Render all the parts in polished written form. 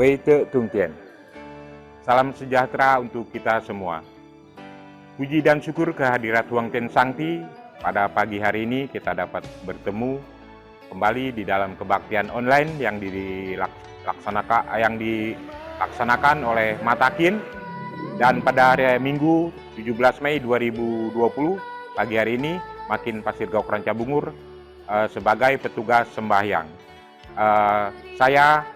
Wei Te Tung Tien. Salam sejahtera untuk kita semua. Puji dan syukur kehadirat Huang Tien Sangti, pada pagi hari ini kita dapat bertemu kembali di dalam kebaktian online yang dilaksanakan oleh Matakin. Dan pada hari Minggu 17 Mei 2020, pagi hari ini, Makin Pasir Gaok Rancabungur sebagai petugas sembahyang. Saya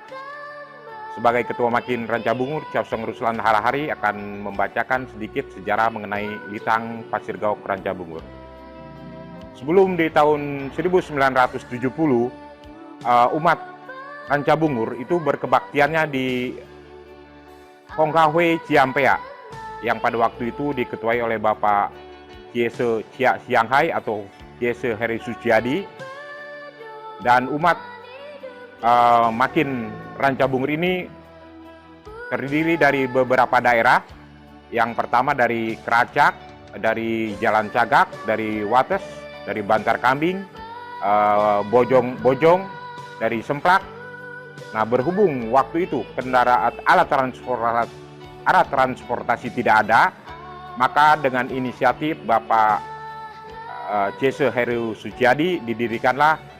sebagai Ketua Makin Rancabungur, Ciaosong Ruslan Harahari, akan membacakan sedikit sejarah mengenai Litang Pasir Gaok Rancabungur. Sebelum di tahun 1970, umat Rancabungur itu berkebaktiannya di Hongkahwe Ciampea, yang pada waktu itu diketuai oleh Bapak Kiese Chia Sianghai atau Kiese Heri Suciadi. Dan umat Makin Rancabungur ini terdiri dari beberapa daerah. Yang pertama dari Keracak, dari Jalan Cagak, dari Wates, dari Bantar Kambing, Bojong, dari Semplak. Nah, berhubung waktu itu alat transportasi tidak ada, maka dengan inisiatif Bapak Kiese Heru Suciadi didirikanlah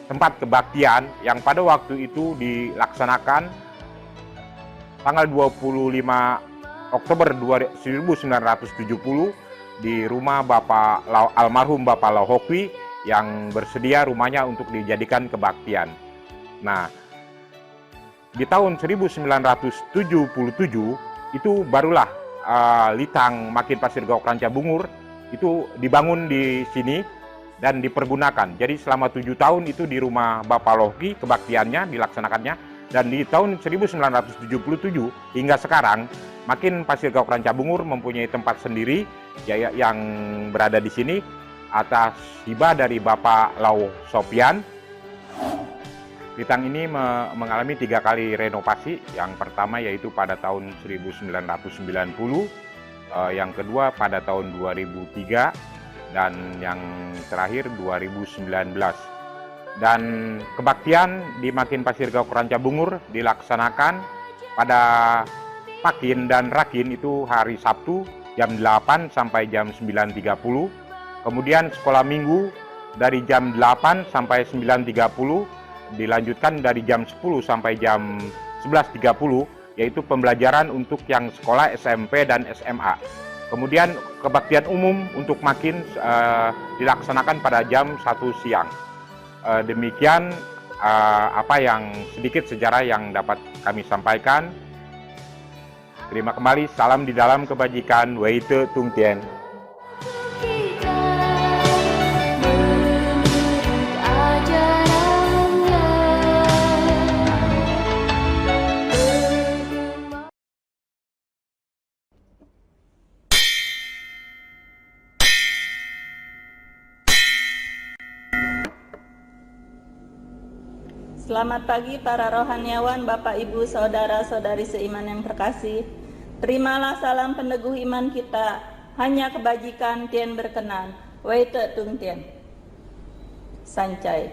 tempat kebaktian yang pada waktu itu dilaksanakan tanggal 25 Oktober 1970 di rumah almarhum Bapak Lau Hokwi yang bersedia rumahnya untuk dijadikan kebaktian. Nah, di tahun 1977 itu barulah Litang Makin Pasir Gaok Rancabungur itu dibangun di sini dan dipergunakan. Jadi selama 7 tahun itu di rumah Bapak Lau Hokwi kebaktiannya dilaksanakannya, dan di tahun 1977 hingga sekarang Makin Pasir Gaok Rancabungur mempunyai tempat sendiri yang berada di sini atas hibah dari Bapak Lau Sopian. Litang ini mengalami 3 kali renovasi. Yang pertama yaitu pada tahun 1990, yang kedua pada tahun 2003, dan yang terakhir 2019. Dan kebaktian di Makin Pasir Gaok Rancabungur dilaksanakan pada Pakin dan Rakin itu hari Sabtu jam 8 sampai jam 9.30. Kemudian sekolah minggu dari jam 8 sampai 9.30, dilanjutkan dari jam 10 sampai jam 11.30, yaitu pembelajaran untuk yang sekolah SMP dan SMA. Kemudian kebaktian umum untuk Makin dilaksanakan pada jam 1 siang. Demikian apa yang sedikit sejarah yang dapat kami sampaikan. Terima kembali, salam di dalam kebajikan, Wei Te Tung Tien. Selamat pagi para rohaniawan, Bapak Ibu, Saudara-saudari seiman yang terkasih. Terimalah salam peneguh iman kita, hanya kebajikan Tien berkenan. Wei Te Tung Tien. Sancai.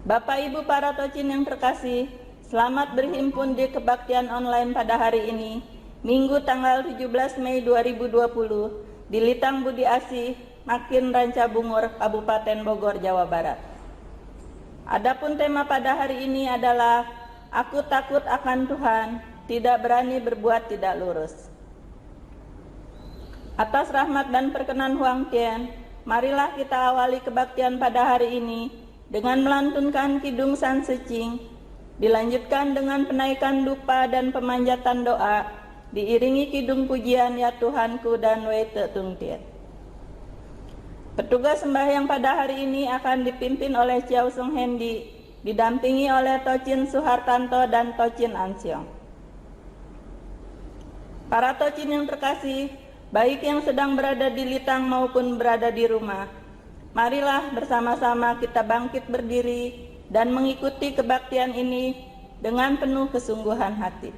Bapak Ibu para tocin yang terkasih, selamat berhimpun di kebaktian online pada hari ini, Minggu tanggal 17 Mei 2020, di Litang Budi Asih, Makin Rancabungur, Kabupaten Bogor, Jawa Barat. Adapun tema pada hari ini adalah Aku takut akan Tuhan, tidak berani berbuat tidak lurus. Atas rahmat dan perkenan Huang Tien, marilah kita awali kebaktian pada hari ini dengan melantunkan Kidung San Secing, dilanjutkan dengan penaikan dupa dan pemanjatan doa, diiringi Kidung pujian Ya Tuhanku dan Wei Te Tung Tien. Petugas sembahyang pada hari ini akan dipimpin oleh Ciaosong Hendi, didampingi oleh Tocin Suhartanto dan Tocin Ansyong. Para tocin yang terkasih, baik yang sedang berada di Litang maupun berada di rumah, marilah bersama-sama kita bangkit berdiri dan mengikuti kebaktian ini dengan penuh kesungguhan hati.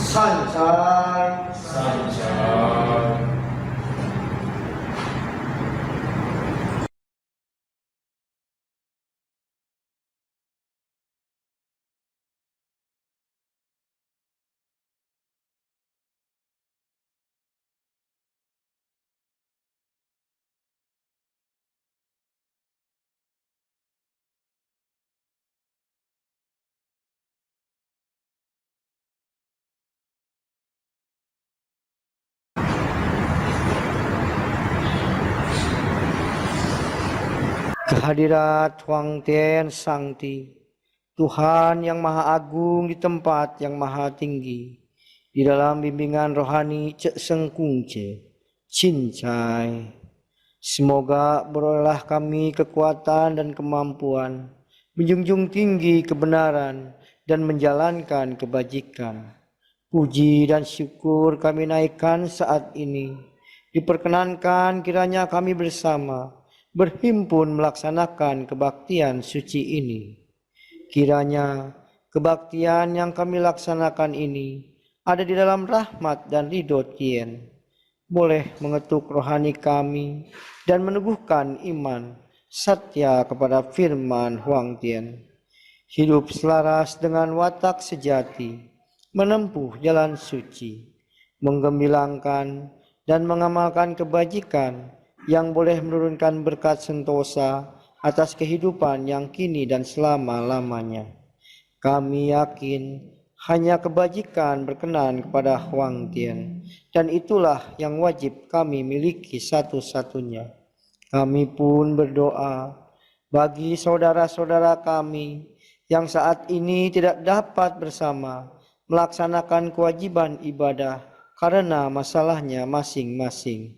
善哉，善哉。Kehadirat Huang Tian Sangti, Tuhan yang Maha Agung di tempat yang Maha Tinggi, di dalam bimbingan rohani Cek Seng Kung Ce, Cincai. Semoga berolehlah kami kekuatan dan kemampuan, menjunjung tinggi kebenaran dan menjalankan kebajikan. Puji dan syukur kami naikkan saat ini. Diperkenankan kiranya kami bersama berhimpun melaksanakan kebaktian suci ini. Kiranya kebaktian yang kami laksanakan ini ada di dalam rahmat dan ridho Tien, boleh mengetuk rohani kami dan meneguhkan iman satya kepada firman Huang Tian. Hidup selaras dengan watak sejati, menempuh jalan suci, menggembilangkan dan mengamalkan kebajikan yang boleh menurunkan berkat sentosa atas kehidupan yang kini dan selama-lamanya. Kami yakin hanya kebajikan berkenan kepada Huang Tian, dan itulah yang wajib kami miliki satu-satunya. Kami pun berdoa bagi saudara-saudara kami yang saat ini tidak dapat bersama melaksanakan kewajiban ibadah karena masalahnya masing-masing.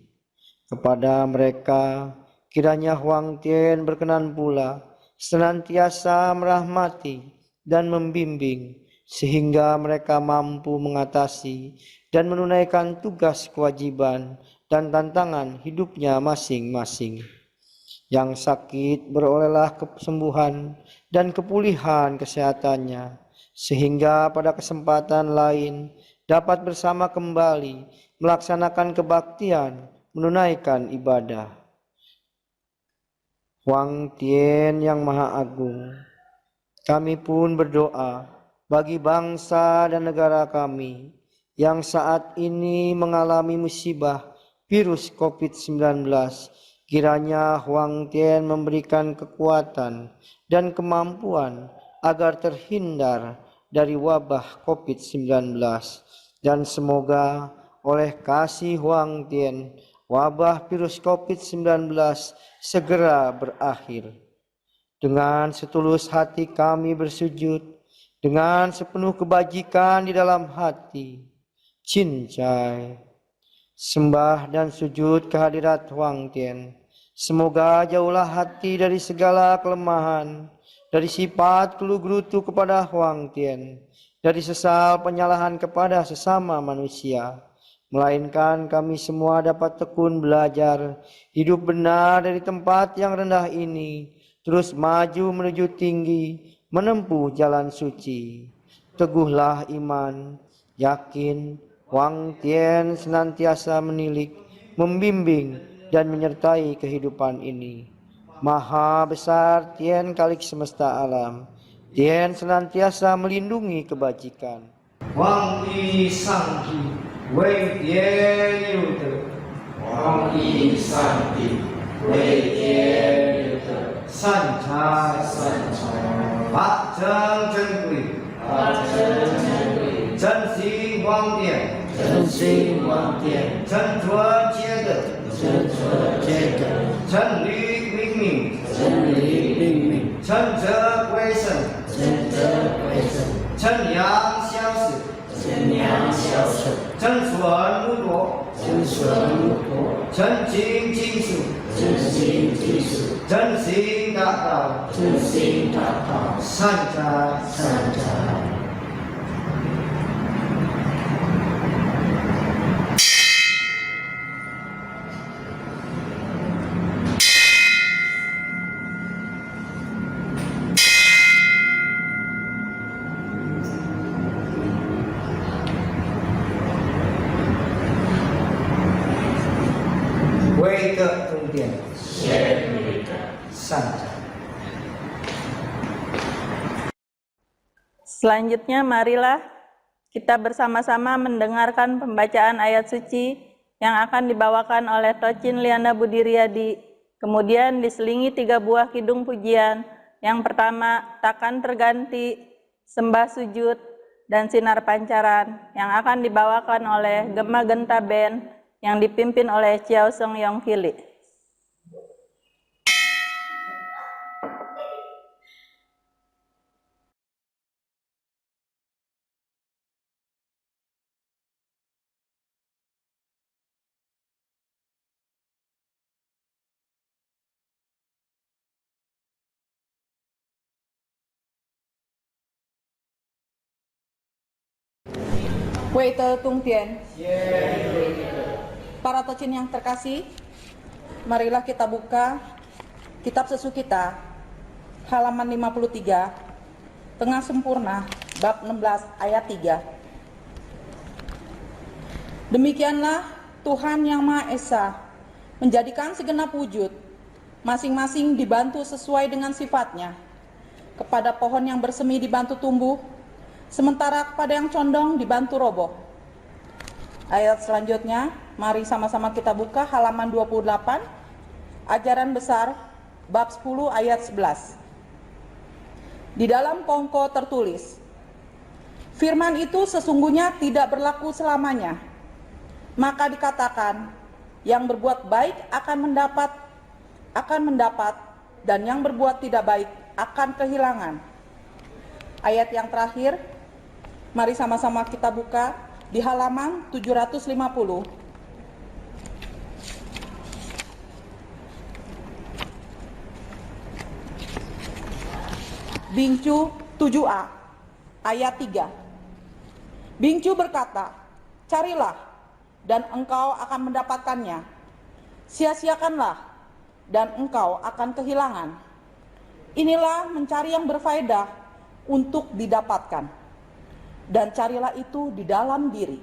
Kepada mereka, kiranya Huang Tian berkenan pula senantiasa merahmati dan membimbing, sehingga mereka mampu mengatasi dan menunaikan tugas kewajiban dan tantangan hidupnya masing-masing. Yang sakit berolehlah kesembuhan dan kepulihan kesehatannya, sehingga pada kesempatan lain dapat bersama kembali melaksanakan kebaktian, menunaikan ibadah. Huang Tian yang Maha Agung, kami pun berdoa bagi bangsa dan negara kami yang saat ini mengalami musibah virus COVID-19. Kiranya Huang Tian memberikan kekuatan dan kemampuan agar terhindar dari wabah COVID-19. Dan semoga oleh kasih Huang Tian, wabah virus COVID-19 segera berakhir. Dengan setulus hati kami bersujud, dengan sepenuh kebajikan di dalam hati, cincai, sembah dan sujud kehadirat Huang Tian. Semoga jauhlah hati dari segala kelemahan, dari sifat keluh-gerutu kepada Huang Tian, dari sesal penyalahan kepada sesama manusia, melainkan kami semua dapat tekun belajar hidup benar dari tempat yang rendah ini, terus maju menuju tinggi, menempuh jalan suci. Teguhlah iman, yakin Huang Tian senantiasa menilik, membimbing dan menyertai kehidupan ini. Maha besar Tian Kalik semesta alam, Tian senantiasa melindungi kebajikan. Huang Yi Sang Ti, Wei Tian Yu De. Huang Yi Sang Ti, Wei Tian Yu De. 善财，法正珍贵，真心光电，真纯洁的，真理明明，真则归生，真阳消逝，真纯无夺，真精金属，真心达到，善哉。Tungtian. Sanca. Selanjutnya marilah kita bersama-sama mendengarkan pembacaan ayat suci yang akan dibawakan oleh Tocin Liana Budi Riyadi, kemudian diselingi 3 buah kidung pujian. Yang pertama, takkan terganti, sembah sujud, dan sinar pancaran yang akan dibawakan oleh Gema Genta Band yang dipimpin oleh Chiao Song Yong Kili. Weite Tungtian. Para tocin yang terkasih, marilah kita buka kitab sesu kita, halaman 53, tengah sempurna, bab 16 ayat 3. Demikianlah Tuhan yang Maha Esa menjadikan segenap wujud, masing-masing dibantu sesuai dengan sifatnya. Kepada pohon yang bersemi dibantu tumbuh, sementara kepada yang condong dibantu roboh. Ayat selanjutnya, mari sama-sama kita buka halaman 28, ajaran besar, bab 10 ayat 11. Di dalam kongko tertulis, firman itu sesungguhnya tidak berlaku selamanya. Maka dikatakan, yang berbuat baik akan mendapat, dan yang berbuat tidak baik akan kehilangan. Ayat yang terakhir, mari sama-sama kita buka di halaman 750. Bingcu 7a, ayat 3. Bingcu berkata, carilah dan engkau akan mendapatkannya. Sia-siakanlah dan engkau akan kehilangan. Inilah mencari yang berfaedah untuk didapatkan. Dan carilah itu di dalam diri.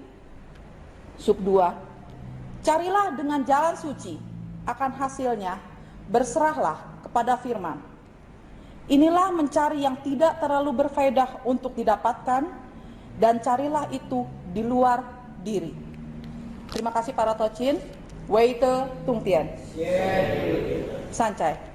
Sub 2, carilah dengan jalan suci, akan hasilnya berserahlah kepada firman. Inilah mencari yang tidak terlalu berfaedah untuk didapatkan, dan carilah itu di luar diri. Terima kasih para tocin. Weite Tungtian. Sancai.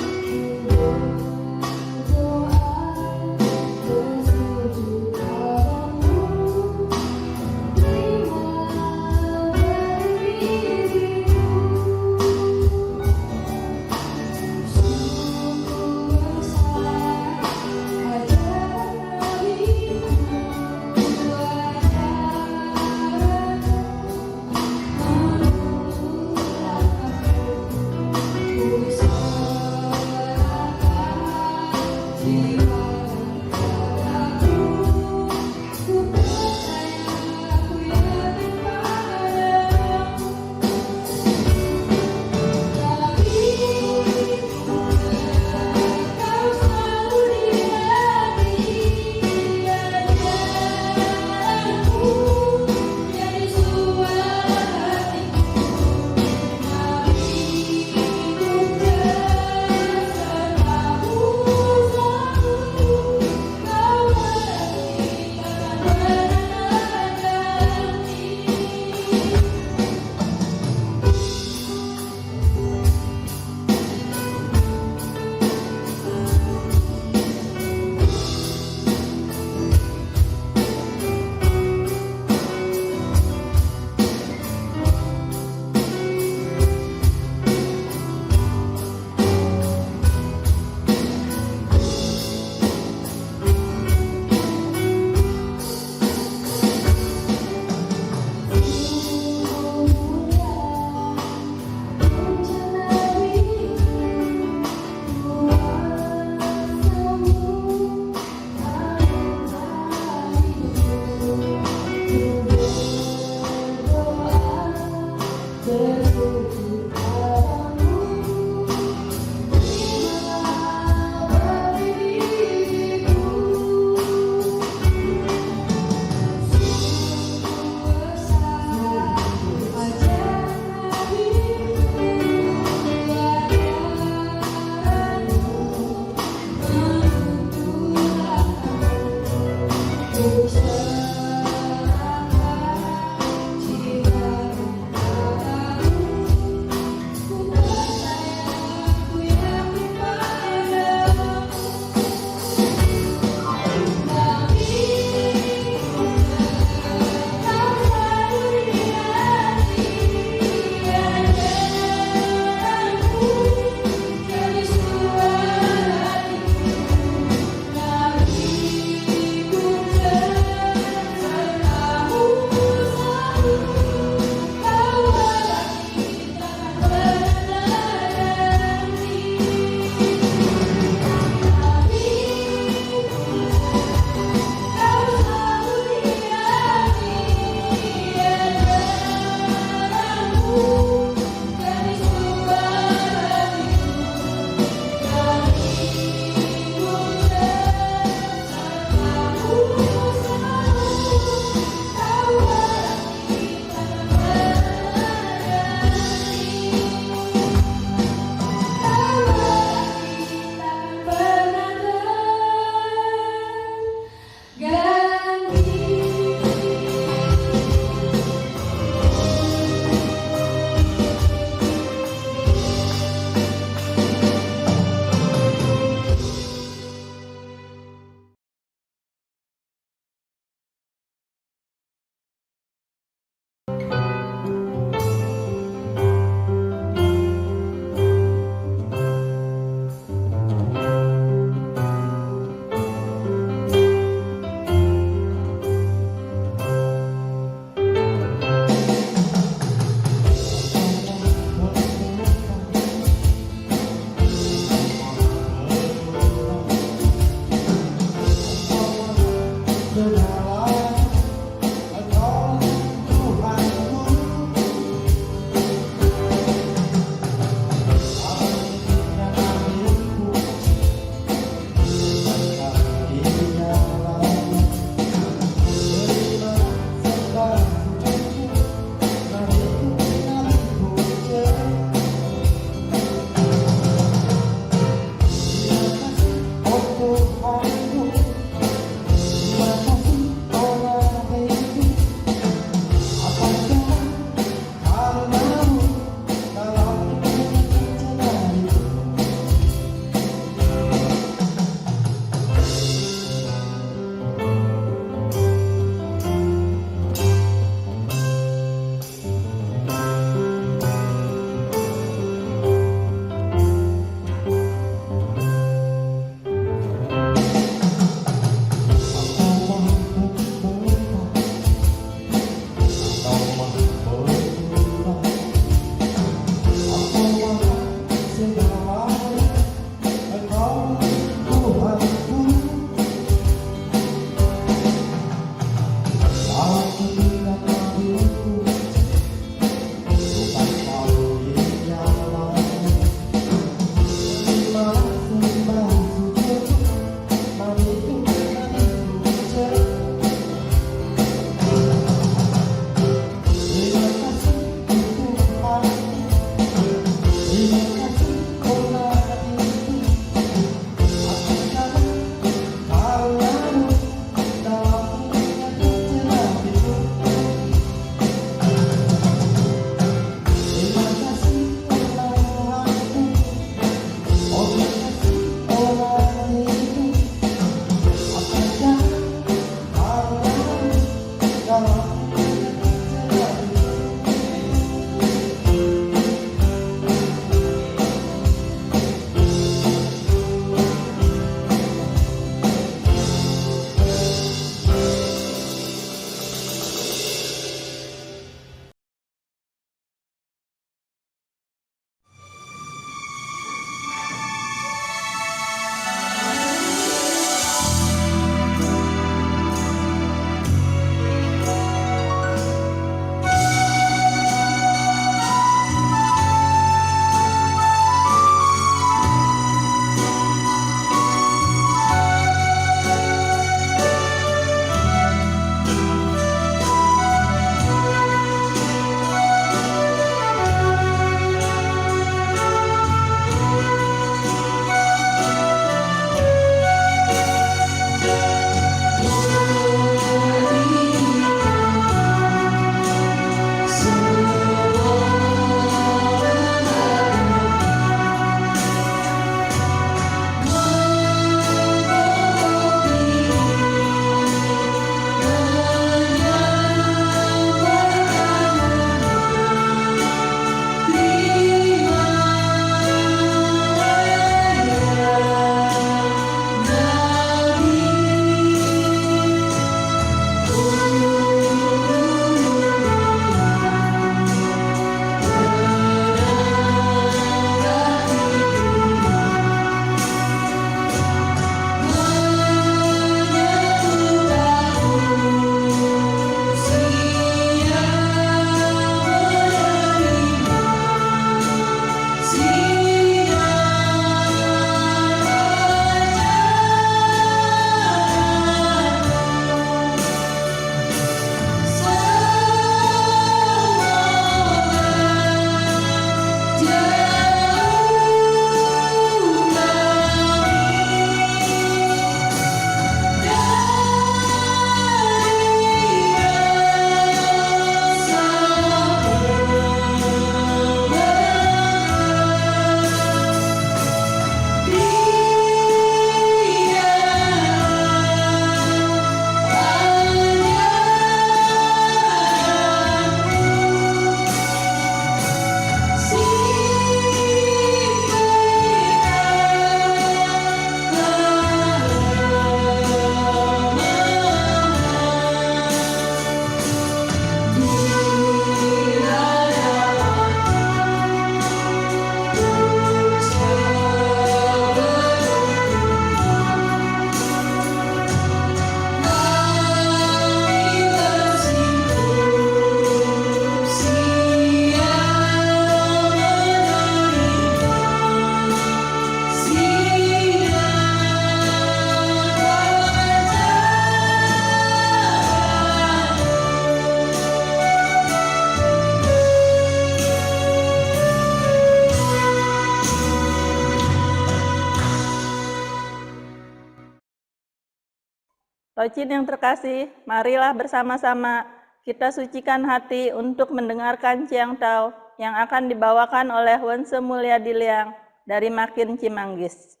Tocin yang terkasih, marilah bersama-sama kita sucikan hati untuk mendengarkan Ciang Tao yang akan dibawakan oleh Wense Mulia Diliang dari Makin Cimanggis.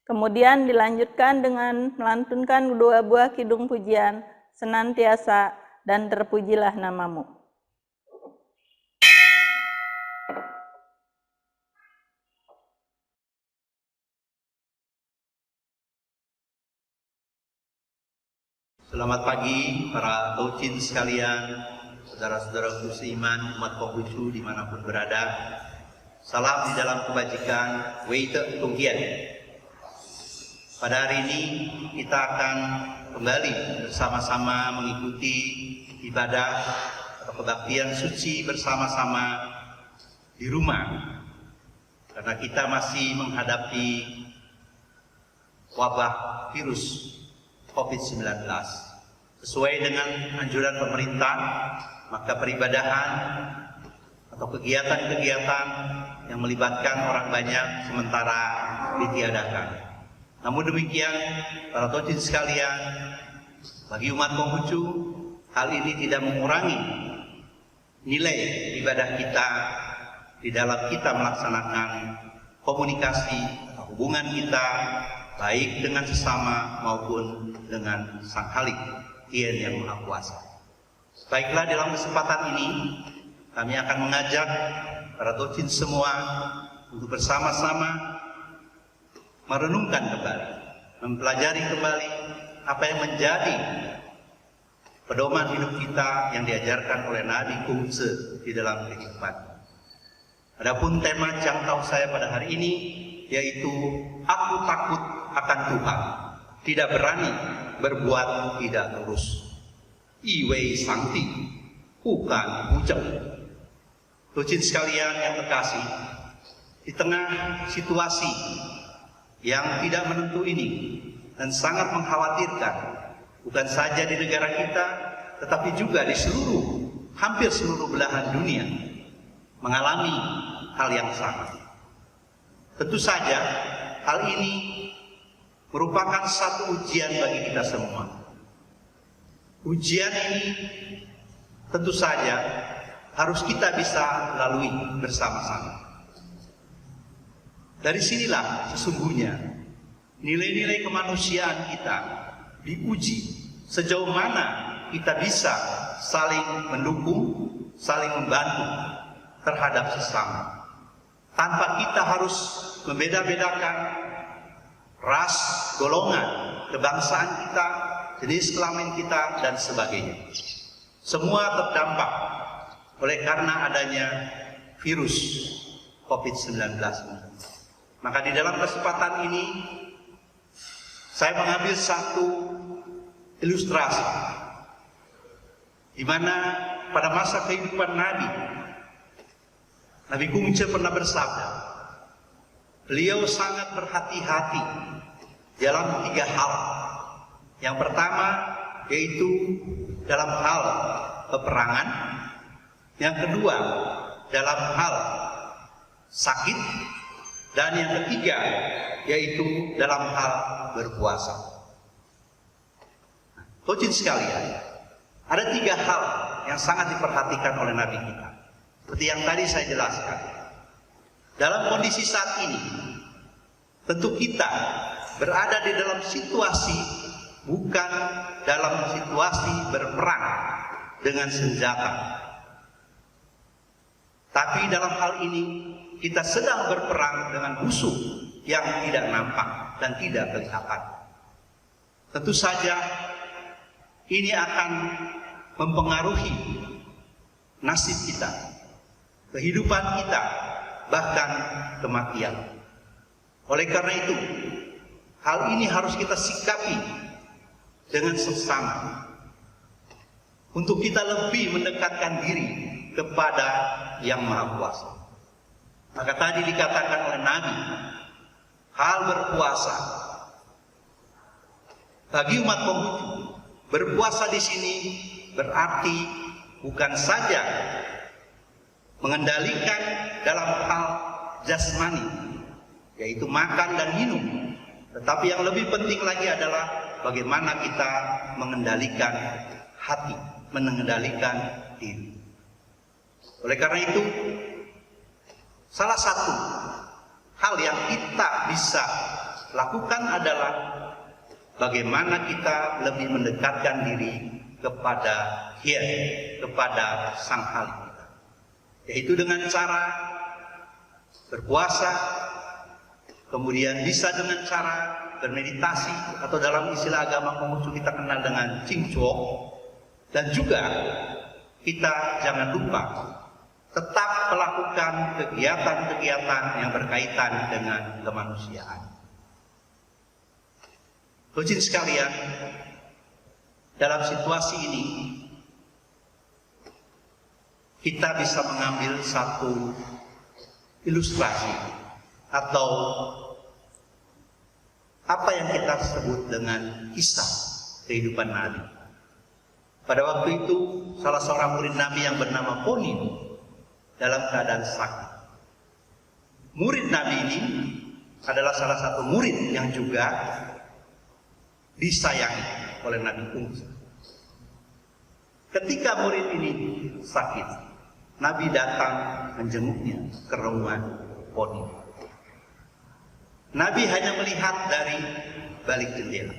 Kemudian dilanjutkan dengan melantunkan 2 buah kidung pujian, senantiasa dan terpujilah namamu. Selamat pagi para Tocin sekalian, saudara-saudara seiman, umat Konghucu dimanapun berada. Salam di dalam kebajikan, Wei Te Tung Hien. Pada hari ini kita akan kembali bersama-sama mengikuti ibadah atau kebaktian suci bersama-sama di rumah. Karena kita masih menghadapi wabah virus COVID-19. Sesuai dengan anjuran pemerintah, maka peribadahan atau kegiatan-kegiatan yang melibatkan orang banyak sementara ditiadakan. Namun demikian, para Tocin sekalian, bagi umat Konghucu, hal ini tidak mengurangi nilai ibadah kita di dalam kita melaksanakan komunikasi atau hubungan kita baik dengan sesama maupun dengan Sang Halik Tien yang Maha Kuasa. Baiklah, dalam kesempatan ini kami akan mengajak para Tocin semua untuk bersama-sama merenungkan kembali, mempelajari kembali apa yang menjadi pedoman hidup kita yang diajarkan oleh Nabi Kungce di dalam kehidupan. Adapun tema Ciang Tao saya pada hari ini yaitu aku takut akan Tuhan, tidak berani berbuat tidak lurus. Iwei Sangti, bukan ujang. Tocin sekalian yang terkasih, di tengah situasi yang tidak menentu ini dan sangat mengkhawatirkan, bukan saja di negara kita, tetapi juga di hampir seluruh belahan dunia mengalami hal yang sama. Tentu saja hal ini merupakan satu ujian bagi kita semua. Ujian ini tentu saja harus kita bisa lalui bersama-sama. Dari sinilah sesungguhnya nilai-nilai kemanusiaan kita diuji, sejauh mana kita bisa saling mendukung, saling membantu terhadap sesama, tanpa kita harus membeda-bedakan ras, golongan, kebangsaan kita, jenis kelamin kita, dan sebagainya. Semua terdampak oleh karena adanya virus COVID-19. Maka di dalam kesempatan ini saya mengambil satu ilustrasi di mana pada masa kehidupan Nabi Kungce pernah bersabda, beliau sangat berhati-hati dalam 3 hal. Yang pertama yaitu dalam hal peperangan, yang kedua dalam hal sakit, dan yang ketiga yaitu dalam hal berpuasa. Tocin sekalian, ada 3 hal yang sangat diperhatikan oleh Nabi kita. Seperti yang tadi saya jelaskan. Dalam kondisi saat ini, tentu kita berada di dalam situasi, bukan dalam situasi berperang dengan senjata. Tapi dalam hal ini kita sedang berperang dengan musuh yang tidak nampak dan tidak kelihatan. Tentu saja ini akan mempengaruhi nasib kita, kehidupan kita, bahkan kematian. Oleh karena itu, hal ini harus kita sikapi dengan seksama untuk kita lebih mendekatkan diri kepada Yang Maha Kuasa. Maka tadi dikatakan oleh Nabi, hal berpuasa bagi umat Konghucu, berpuasa di sini berarti bukan saja mengendalikan dalam hal jasmani, yaitu makan dan minum, Tetapi yang lebih penting lagi adalah bagaimana kita mengendalikan hati, mengendalikan diri. Oleh karena itu, salah satu hal yang kita bisa lakukan adalah bagaimana kita lebih mendekatkan diri kepada Hyang, kepada Sang Halilintar, yaitu dengan cara berpuasa, kemudian bisa dengan cara bermeditasi, atau dalam istilah agama Konghucu kita kenal dengan Qingzuo, dan juga kita jangan lupa tetap melakukan kegiatan-kegiatan yang berkaitan dengan kemanusiaan. Hadirin sekalian, dalam situasi ini kita bisa mengambil satu ilustrasi atau apa yang kita sebut dengan kisah kehidupan Nabi. Pada waktu itu salah seorang murid Nabi yang bernama Poniu dalam keadaan sakit. Murid Nabi ini adalah salah satu murid yang juga disayangi oleh Nabi Musa. Ketika murid ini sakit, Nabi datang menjenguknya ke rumah Poniu. Nabi hanya melihat dari balik jendela,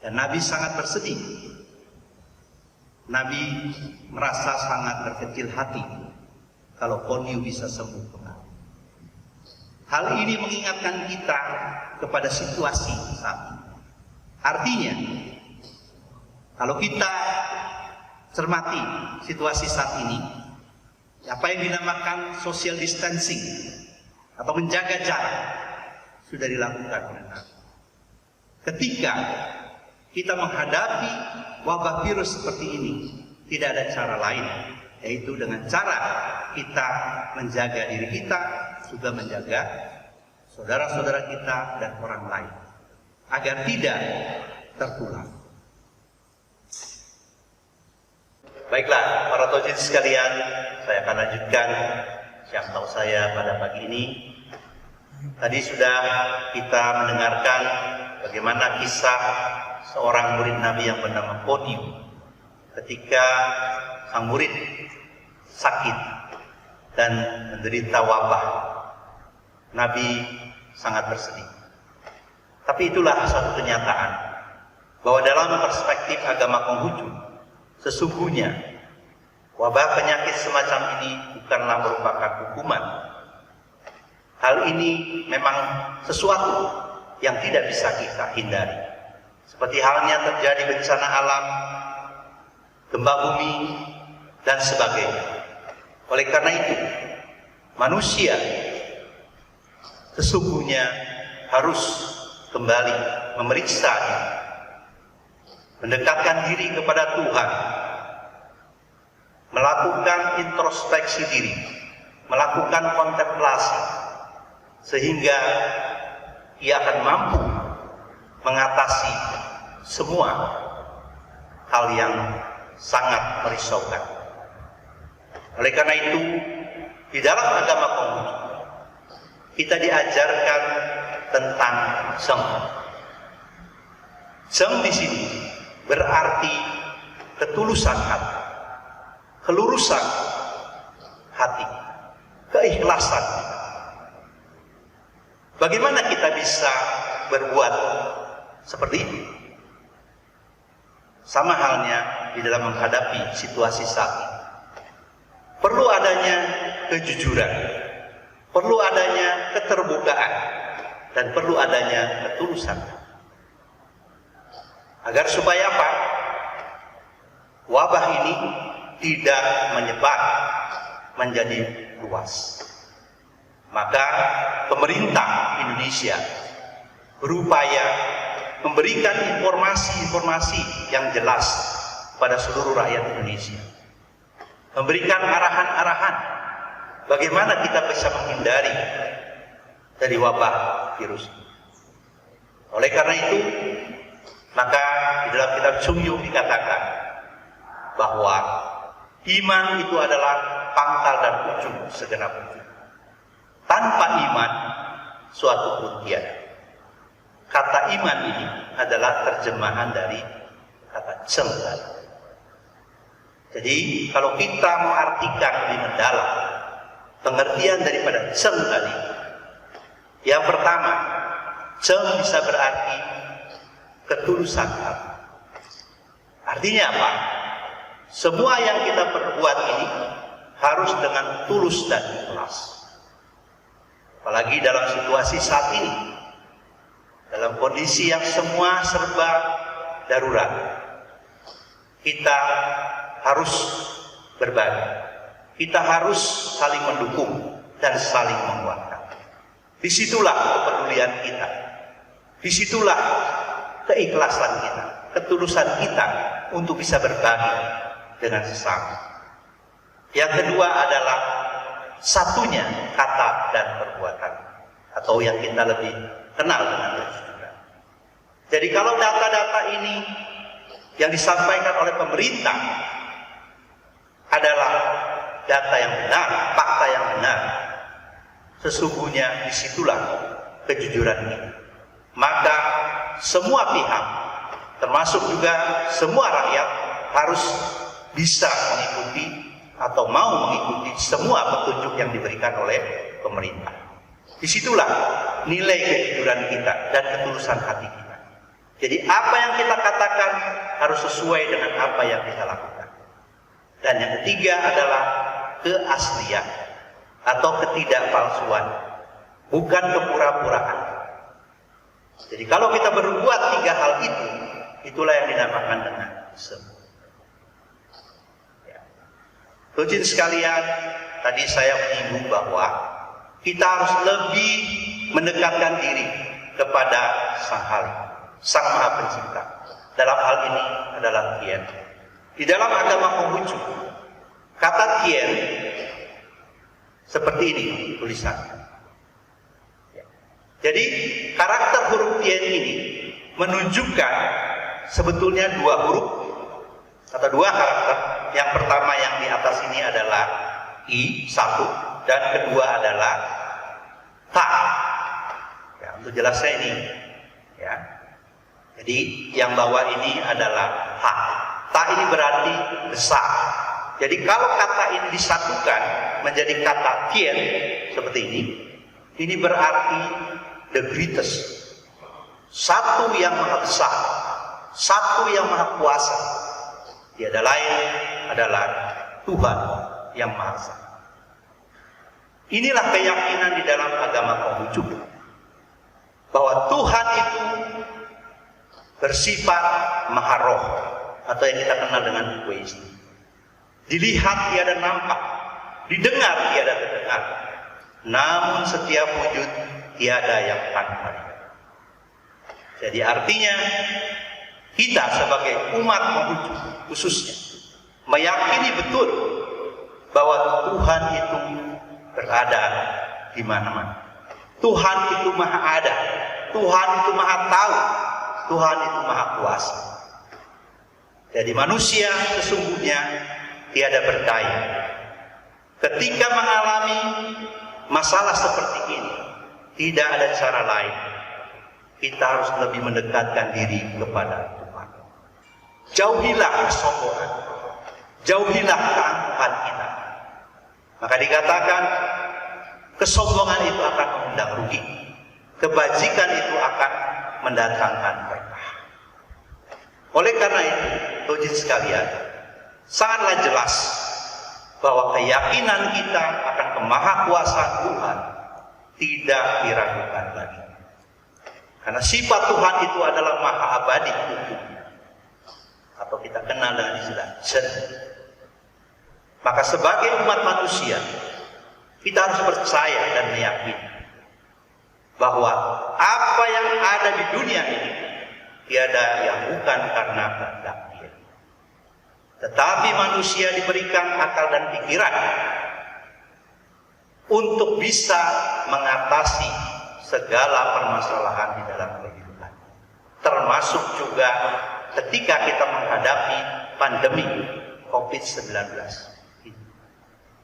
dan Nabi sangat bersedih. Nabi merasa sangat berkecil hati kalau Poniu bisa sembuh kembali. Hal ini mengingatkan kita kepada situasi saat ini. Artinya, kalau kita cermati situasi saat ini, apa yang dinamakan social distancing atau menjaga jarak sudah dilakukan oleh Nabi. Ketika kita menghadapi wabah virus seperti ini, tidak ada cara lain, yaitu dengan cara kita menjaga diri kita, juga menjaga saudara-saudara kita dan orang lain, agar tidak tertular. Baiklah, para taujin sekalian, saya akan lanjutkan yang tahu saya pada pagi ini. Tadi sudah kita mendengarkan bagaimana kisah seorang murid Nabi yang bernama Poniu. Ketika sang murid sakit dan menderita wabah, Nabi sangat bersedih. Tapi itulah satu kenyataan bahwa dalam perspektif agama Konghucu, sesungguhnya wabah penyakit semacam ini bukanlah merupakan hukuman. Hal ini memang sesuatu yang tidak bisa kita hindari. Seperti halnya terjadi bencana alam, gempa bumi, dan sebagainya. Oleh karena itu, manusia sesungguhnya harus kembali memeriksa diri, mendekatkan diri kepada Tuhan, melakukan introspeksi diri, melakukan kontemplasi, sehingga ia akan mampu mengatasi semua hal yang sangat merisaukan. Oleh karena itu, di dalam agama Konghucu kita diajarkan tentang Zeng. Zeng di sini berarti ketulusan hati, kelurusan hati, keikhlasan. Bagaimana kita bisa berbuat seperti ini? Sama halnya di dalam menghadapi situasi saat ini. Perlu adanya kejujuran, perlu adanya keterbukaan, dan perlu adanya ketulusan. Agar supaya apa? Wabah ini tidak menyebar menjadi luas. Maka pemerintah Indonesia berupaya memberikan informasi-informasi yang jelas pada seluruh rakyat Indonesia. Memberikan arahan-arahan bagaimana kita bisa menghindari dari wabah virus ini. Oleh karena itu, maka di dalam kitab Sungyu dikatakan bahwa iman itu adalah pangkal dan ujung segenap wujud. Tanpa iman, suatu pun tiada. kata iman ini adalah terjemahan dari kata ceng tadi. Jadi kalau kita mau artikan lebih mendalam pengertian daripada ceng tadi, yang pertama, ceng bisa berarti ketulusan hati. Artinya apa? Semua yang kita perbuat ini harus dengan tulus dan ikhlas. Apalagi dalam situasi saat ini, dalam kondisi yang semua serba darurat, kita harus berbagi. Kita harus saling mendukung dan saling menguatkan. Disitulah kepedulian kita. Disitulah keikhlasan kita, ketulusan kita untuk bisa berbagi dengan sesama. Yang kedua adalah satunya kata dan perbuatan, atau yang kita lebih kenal dengan kejujuran. Jadi kalau data-data ini yang disampaikan oleh pemerintah adalah data yang benar, fakta yang benar, sesungguhnya disitulah kejujuran ini. Maka semua pihak, termasuk juga semua rakyat, harus bisa mengikuti atau mau mengikuti semua petunjuk yang diberikan oleh pemerintah. Disitulah nilai kejujuran kita dan ketulusan hati kita. Jadi apa yang kita katakan harus sesuai dengan apa yang kita lakukan. Dan yang ketiga adalah keaslian atau ketidakpalsuan, bukan kepura-puraan. Jadi kalau kita berbuat tiga hal itu, itulah yang dinamakan dengan ism. Tujuan sekalian, tadi saya menyinggung bahwa kita harus lebih mendekatkan diri kepada Sang Halik, Sang Maha Pencipta. Dalam hal ini adalah Tien. Di dalam agama Konghucu, kata Tien seperti ini tulisannya. Jadi karakter huruf Tien ini menunjukkan sebetulnya dua huruf atau dua karakter. Yang pertama yang di atas ini adalah I, satu, dan kedua adalah Ta. Ya, untuk jelasnya ini, ya. Jadi yang bawah ini adalah Ta. Ta ini berarti besar. Jadi kalau kata ini disatukan menjadi kata Tien seperti ini berarti the greatest. Satu yang maha besar, satu yang maha kuasa. Tiada lain adalah Tuhan yang Maha Esa. Inilah keyakinan di dalam agama Konghucu, bahwa Tuhan itu bersifat Maha Roh, atau yang kita kenal dengan Weis. Dilihat tiada nampak, didengar tiada terdengar, namun setiap wujud tiada yang tanpa dia. Jadi artinya kita sebagai umat Konghucu khususnya meyakini betul bahwa Tuhan itu berada di mana-mana. Tuhan itu maha ada, Tuhan itu maha tahu, Tuhan itu maha kuasa. Jadi manusia sesungguhnya tiada berdaya. Ketika mengalami masalah seperti ini, tidak ada cara lain. Kita harus lebih mendekatkan diri kepada Tuhan. Jauhilah kesombongan, jauhilah keangkuhan kita. Maka dikatakan kesombongan itu akan mengundang rugi, kebajikan itu akan mendatangkan berkah. Oleh karena itu, Tuhan sekalian, sangatlah jelas bahwa keyakinan kita akan kemahakuasaan Tuhan tidak diragukan lagi. Karena sifat Tuhan itu adalah maha abadi hukumnya, atau kita kenal dengan istilah Zen. Maka sebagai umat manusia, kita harus percaya dan meyakini bahwa apa yang ada di dunia ini tiada yang bukan karena kehendak Dia. Tetapi manusia diberikan akal dan pikiran untuk bisa mengatasi segala permasalahan di dalam kehidupan, termasuk juga ketika kita menghadapi pandemi COVID-19.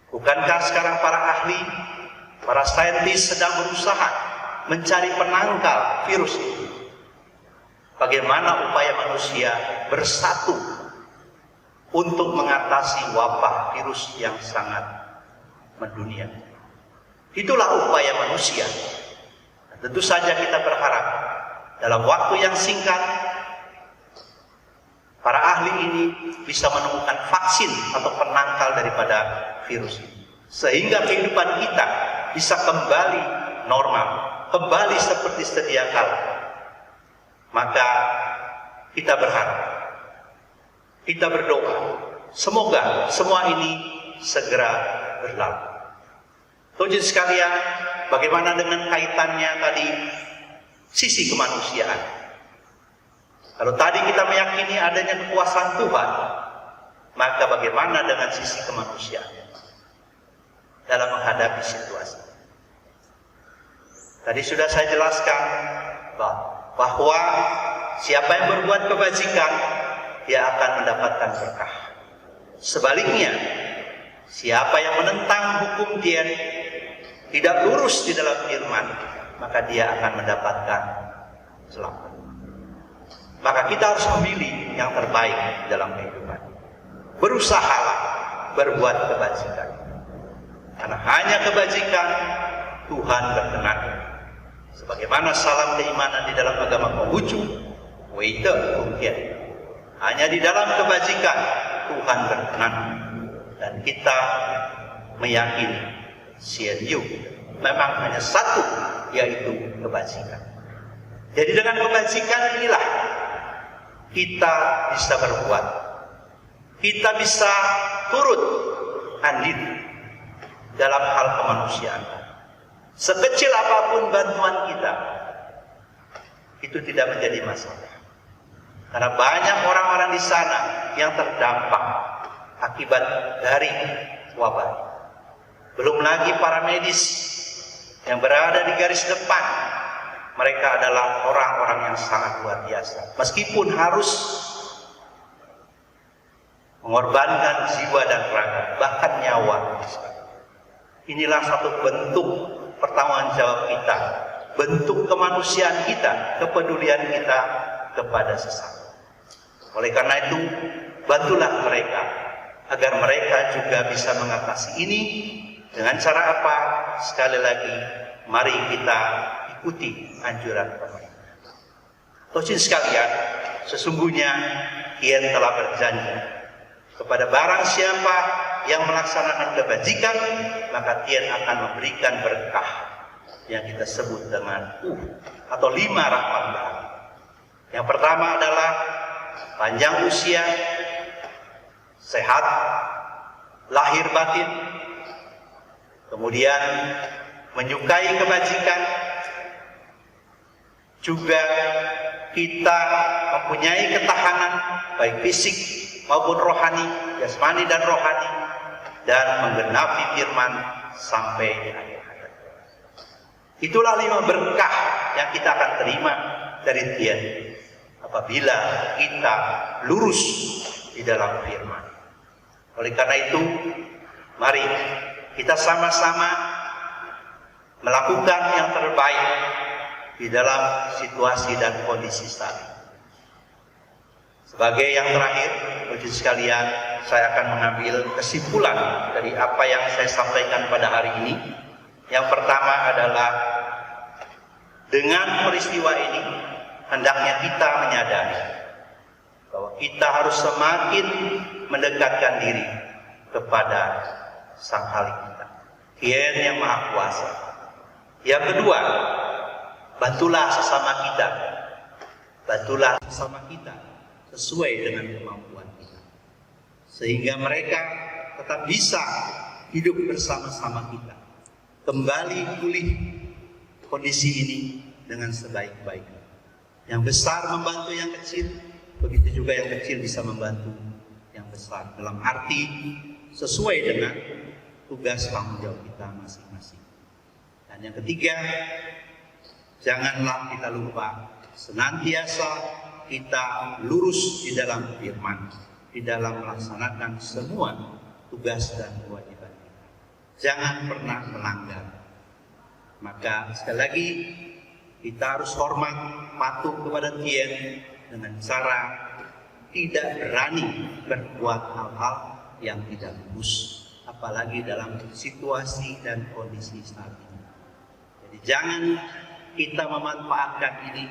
Bukankah sekarang para ahli, para saintis sedang berusaha mencari penangkal virus itu? bagaimana upaya manusia bersatu untuk mengatasi wabah virus yang sangat mendunia. Itulah upaya manusia. Tentu saja kita berharap dalam waktu yang singkat para ahli ini bisa menemukan vaksin atau penangkal daripada virus ini, sehingga kehidupan kita bisa kembali normal, kembali seperti sedia kala. Maka kita berharap, kita berdoa, semoga semua ini segera berlalu. Tujuan sekalian, bagaimana dengan kaitannya tadi sisi kemanusiaan? Kalau tadi kita meyakini adanya kekuasaan Tuhan, maka bagaimana dengan sisi kemanusiaan dalam menghadapi situasi? Tadi sudah saya jelaskan bahwa siapa yang berbuat kebajikan, dia akan mendapatkan berkah. Sebaliknya, siapa yang menentang hukum dia, tidak lurus di dalam firman, maka dia akan mendapatkan celaka. Maka kita harus memilih yang terbaik dalam kehidupan. Berusahalah berbuat kebajikan, karena hanya kebajikan Tuhan berkenan. Sebagaimana salam keimanan di dalam agama Konghucu, Weite Kongkian. Hanya di dalam kebajikan Tuhan berkenan, dan kita meyakini Sienyu memang hanya satu, yaitu kebajikan. Jadi dengan kebajikan inilah kita bisa berbuat, kita bisa turut andil dalam hal kemanusiaan. Sekecil apapun bantuan kita, itu tidak menjadi masalah. Karena banyak orang-orang di sana yang terdampak akibat dari wabah. Belum lagi para medis yang berada di garis depan. Mereka adalah orang-orang yang sangat luar biasa. Meskipun harus mengorbankan jiwa dan raga, bahkan nyawa. Inilah satu bentuk pertanggungjawab kita, bentuk kemanusiaan kita, kepedulian kita kepada sesama. Oleh karena itu, bantulah mereka agar mereka juga bisa mengatasi ini. Dengan cara apa? Sekali lagi, mari kita ikuti anjuran pemerintah. Tosin sekalian, sesungguhnya Kian telah berjanji kepada barang siapa yang melaksanakan kebajikan, maka Kian akan memberikan berkah yang kita sebut dengan atau 5 rahmat bahagia. Yang pertama adalah panjang usia, sehat, lahir batin, kemudian menyukai kebajikan, juga kita mempunyai ketahanan baik fisik maupun rohani, jasmani dan rohani, dan menggenapi firman sampai di akhir hayat. Itulah 5 berkah yang kita akan terima dari Tuhan apabila kita lurus di dalam firman. Oleh karena itu, mari kita sama-sama melakukan yang terbaik di dalam situasi dan kondisi saat ini. Sebagai yang terakhir, Bapak sekalian, saya akan mengambil kesimpulan dari apa yang saya sampaikan pada hari ini. Yang pertama adalah dengan peristiwa ini hendaknya kita menyadari bahwa kita harus semakin mendekatkan diri kepada Sang Halik kita, Tuhan yang Maha Kuasa. Yang kedua, bantulah sesama kita, bantulah sesama kita sesuai dengan kemampuan kita, sehingga mereka tetap bisa hidup bersama-sama kita, kembali pulih kondisi ini dengan sebaik-baiknya. Yang besar membantu yang kecil, begitu juga yang kecil bisa membantu yang besar, dalam arti sesuai dengan tugas tanggung jawab kita masing-masing. Dan yang ketiga, janganlah kita lupa senantiasa kita lurus di dalam firman, di dalam melaksanakan semua tugas dan kewajiban kita. Jangan pernah melanggar. Maka sekali lagi kita harus hormat, patuh kepada Tien dengan cara tidak berani berbuat hal-hal yang tidak bagus, apalagi dalam situasi dan kondisi saat ini. Jadi jangan kita memanfaatkan ini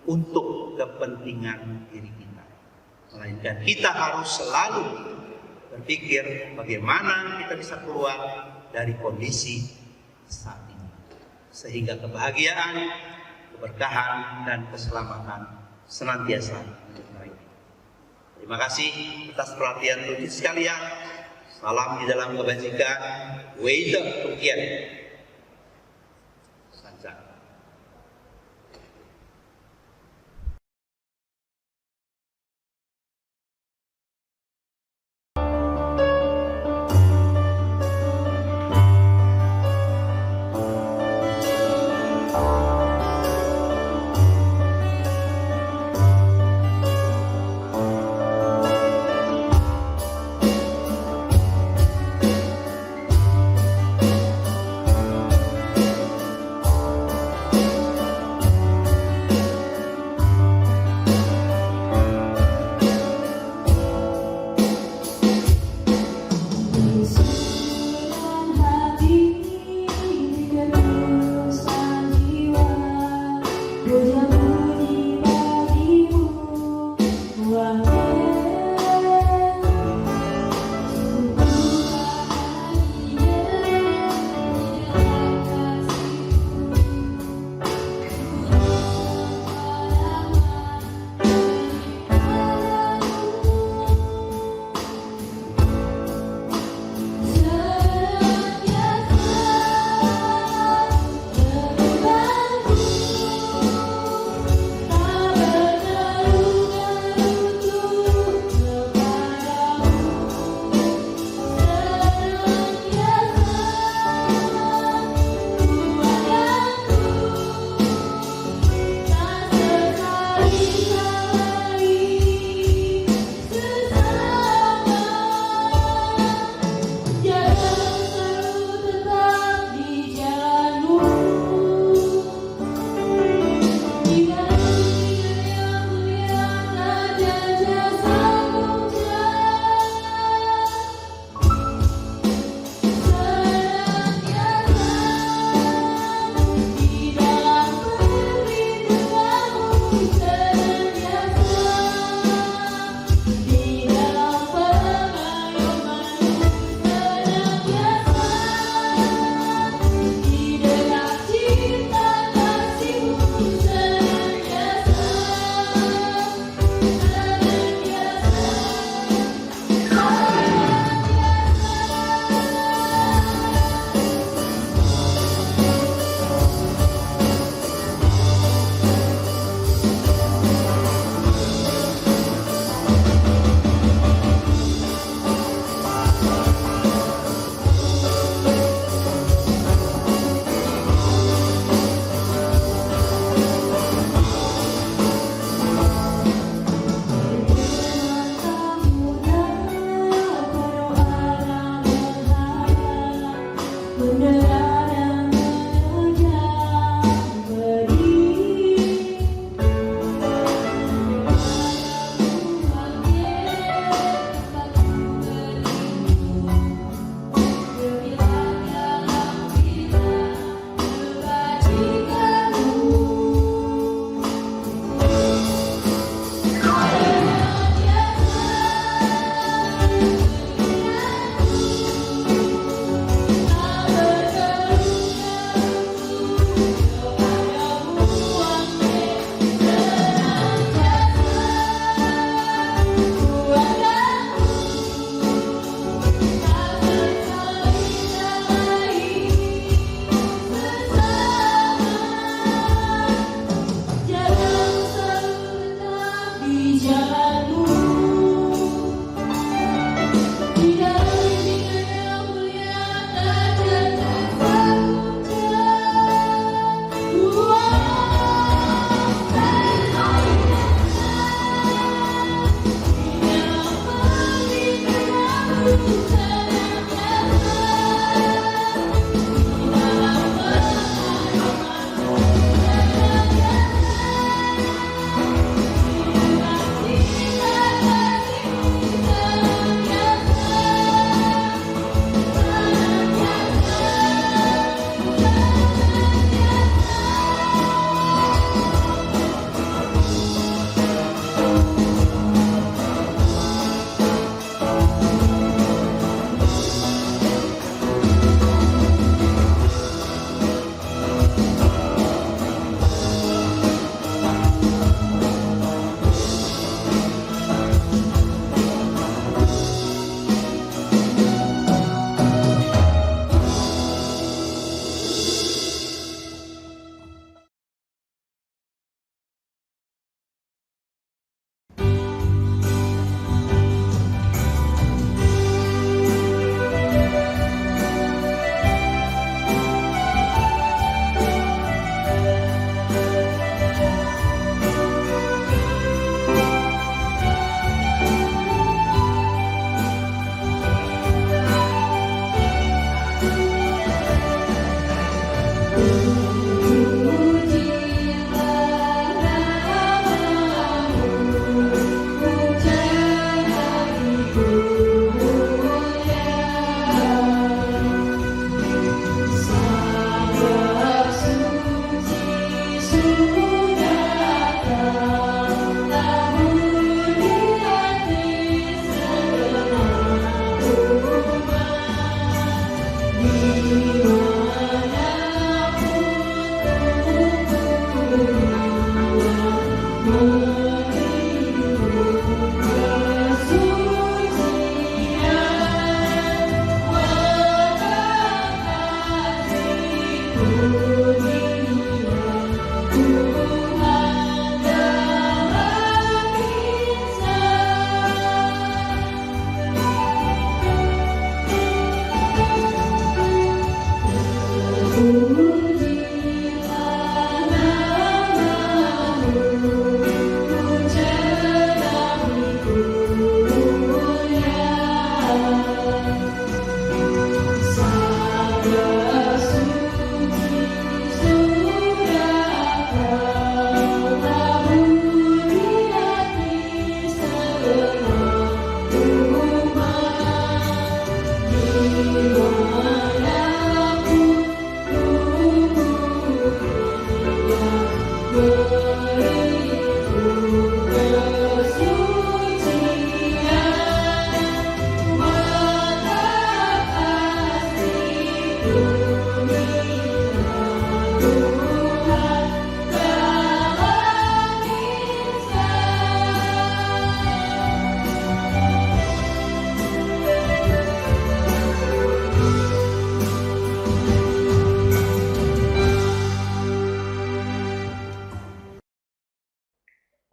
untuk kepentingan diri kita, melainkan kita harus selalu berpikir bagaimana kita bisa keluar dari kondisi saat ini, sehingga kebahagiaan, keberkahan, dan keselamatan senantiasa menyertai. Terima kasih atas perhatian Tuhan sekalian. Salam di dalam kebajikan. Weide Tukian. Sanjang.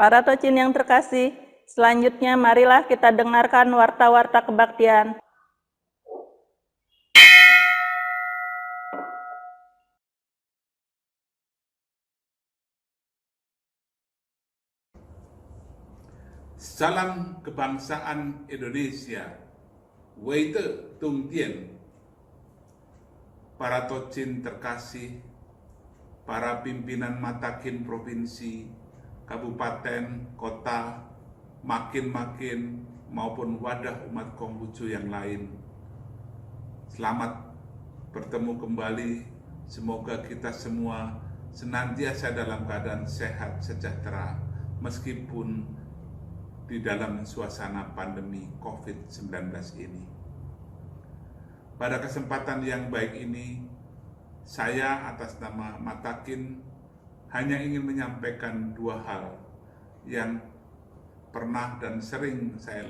Para Tocin yang terkasih, selanjutnya marilah kita dengarkan warta-warta kebaktian. Salam kebangsaan Indonesia. Weite Tung Tien. Para Tocin terkasih, para pimpinan Matakin Provinsi, Kabupaten, Kota, makin maupun wadah umat Konghucu yang lain. Selamat bertemu kembali. Semoga kita semua senantiasa dalam keadaan sehat sejahtera meskipun di dalam suasana pandemi COVID-19 ini. Pada kesempatan yang baik ini, saya atas nama Matakin hanya ingin menyampaikan dua hal yang pernah dan sering saya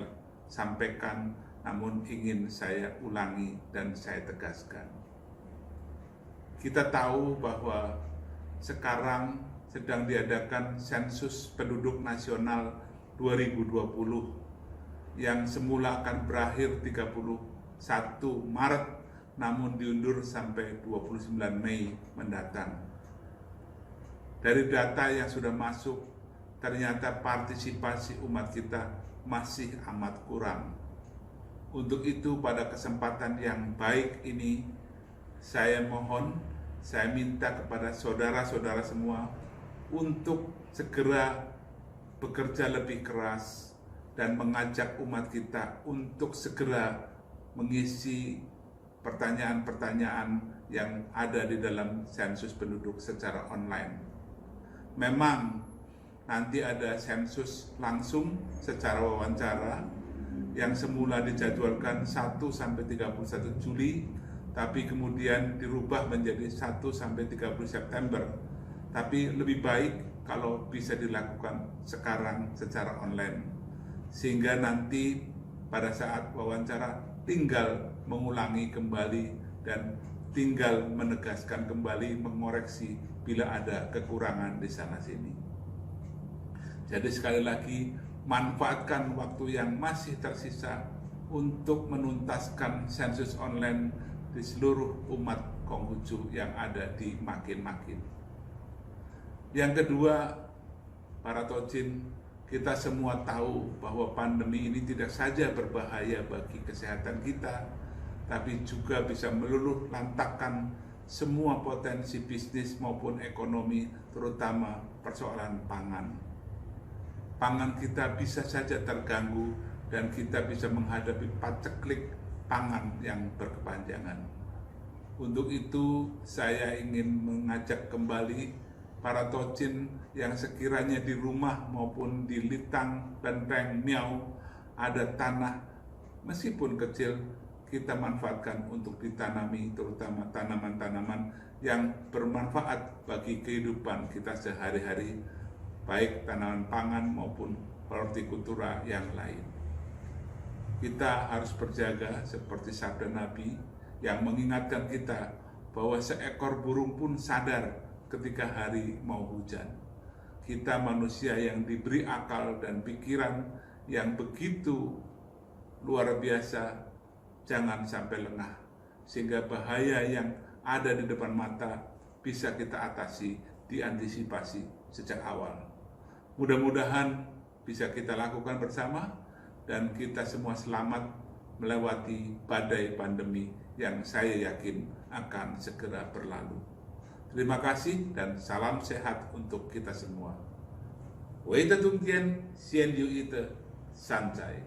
sampaikan, namun ingin saya ulangi dan saya tegaskan. Kita tahu bahwa sekarang sedang diadakan sensus penduduk nasional 2020 yang semula akan berakhir 31 Maret namun diundur sampai 29 Mei mendatang. Dari data yang sudah masuk, ternyata partisipasi umat kita masih amat kurang. Untuk itu pada kesempatan yang baik ini, saya minta kepada saudara-saudara semua untuk segera bekerja lebih keras dan mengajak umat kita untuk segera mengisi pertanyaan-pertanyaan yang ada di dalam sensus penduduk secara online. Memang nanti ada sensus langsung secara wawancara yang semula dijadwalkan 1 sampai 31 Juli, tapi kemudian dirubah menjadi 1 sampai 30 September. Tapi lebih baik kalau bisa dilakukan sekarang secara online. Sehingga nanti pada saat wawancara tinggal mengulangi kembali dan tinggal menegaskan kembali, mengoreksi bila ada kekurangan di sana-sini. Jadi sekali lagi, manfaatkan waktu yang masih tersisa untuk menuntaskan sensus online di seluruh umat Konghucu yang ada di Makin-Makin. Yang kedua, para Tojin, kita semua tahu bahwa pandemi ini tidak saja berbahaya bagi kesehatan kita, tapi juga bisa meluluh lantakkan semua potensi bisnis maupun ekonomi, terutama persoalan pangan. Pangan kita bisa saja terganggu dan kita bisa menghadapi paceklik pangan yang berkepanjangan. Untuk itu, saya ingin mengajak kembali para Tojin yang sekiranya di rumah maupun di Litang, Benteng, Miao ada tanah, meskipun kecil, kita manfaatkan untuk ditanami, terutama tanaman-tanaman yang bermanfaat bagi kehidupan kita sehari-hari, baik tanaman pangan maupun hortikultura yang lain. Kita harus berjaga seperti sabda Nabi yang mengingatkan kita bahwa seekor burung pun sadar ketika hari mau hujan. Kita manusia yang diberi akal dan pikiran yang begitu luar biasa, jangan sampai lengah, sehingga bahaya yang ada di depan mata bisa kita atasi, diantisipasi sejak awal. Mudah-mudahan bisa kita lakukan bersama dan kita semua selamat melewati badai pandemi yang saya yakin akan segera berlalu. Terima kasih dan salam sehat untuk kita semua. Weita tungtian, sien yu ite, sancai.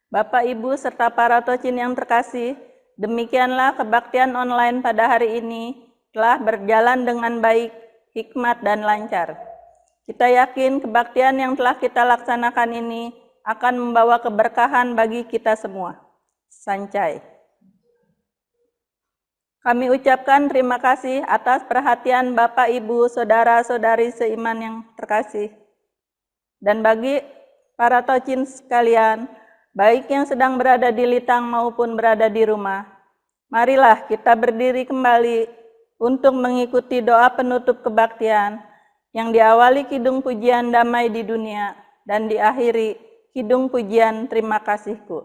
Bapak, Ibu, serta para Tojin yang terkasih, demikianlah kebaktian online pada hari ini telah berjalan dengan baik, hikmat, dan lancar. Kita yakin kebaktian yang telah kita laksanakan ini akan membawa keberkahan bagi kita semua. Sancai. Kami ucapkan terima kasih atas perhatian Bapak, Ibu, saudara-saudari seiman yang terkasih. Dan bagi para Tojin sekalian, baik yang sedang berada di Litang maupun berada di rumah, marilah kita berdiri kembali untuk mengikuti doa penutup kebaktian yang diawali kidung pujian damai di dunia dan diakhiri kidung pujian terima kasihku.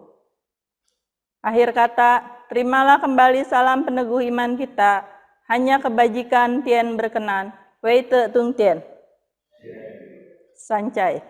Akhir kata, terimalah kembali salam peneguh iman kita, hanya kebajikan tien berkenan, wei te tung tien. Sancai.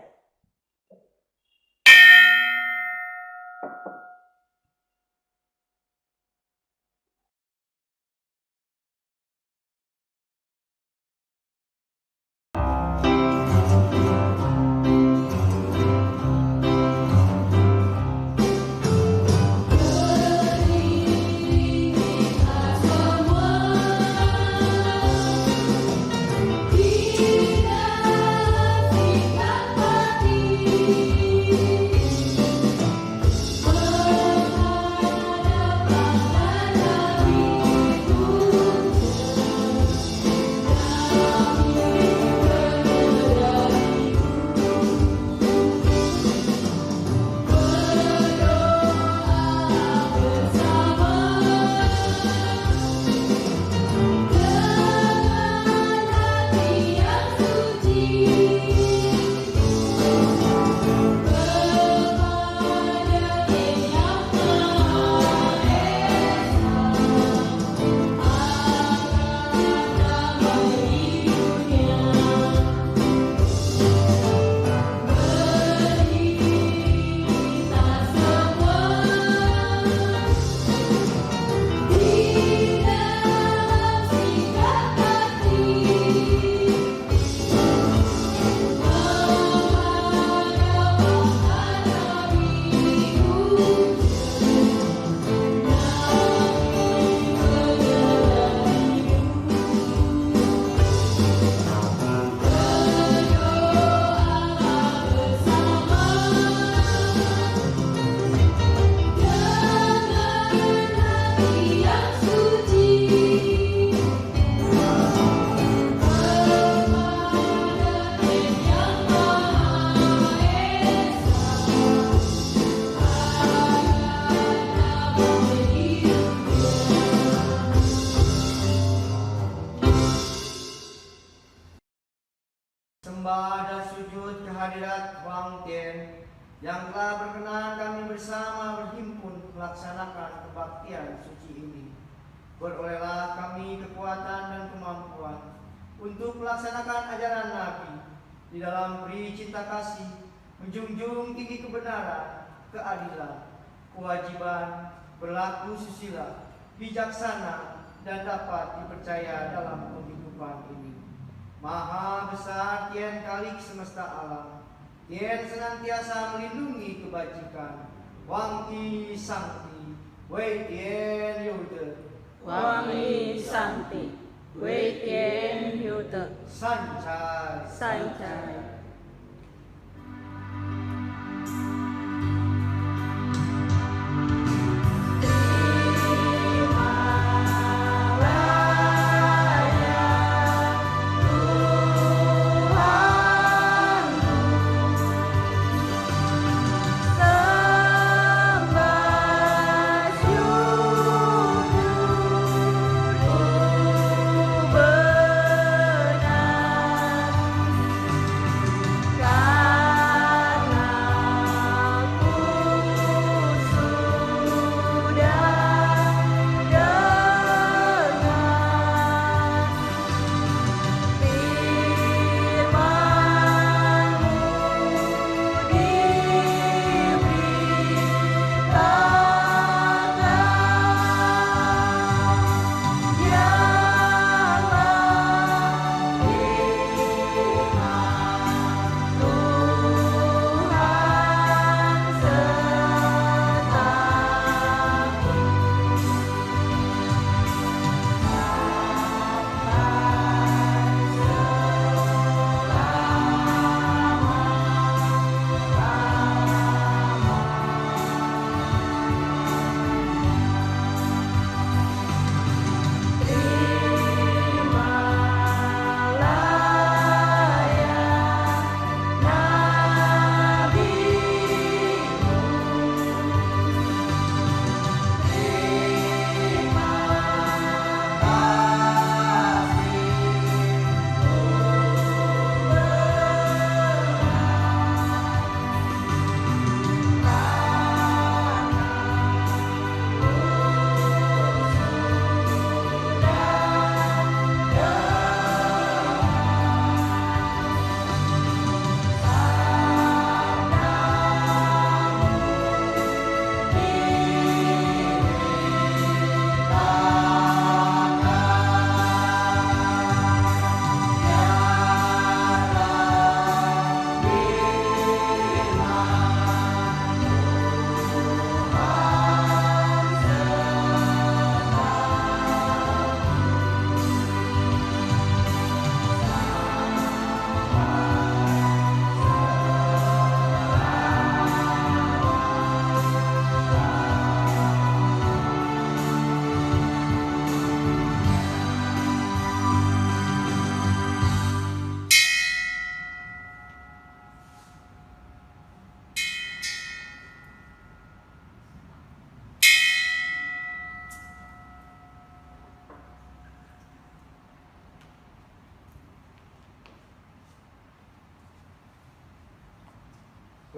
Sembah dan sujud kehadirat Wang Tien yang telah melaksanakan kebaktian suci ini. Berolehlah kami kekuatan dan kemampuan untuk melaksanakan ajaran Nabi di dalam beri cinta kasih, menjunjung tinggi kebenaran, keadilan, kewajiban, berlaku susila, bijaksana, dan dapat dipercaya dalam kehidupan ini. Maha besar Tien Kalik semesta alam, Tien senantiasa melindungi kebajikan. Wang I Sangti, Wei Tien Yude, Wang I Sangti, Wei Tien Yude, San Chai, San Chai.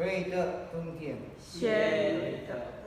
Wei De Tung Tien, 谢的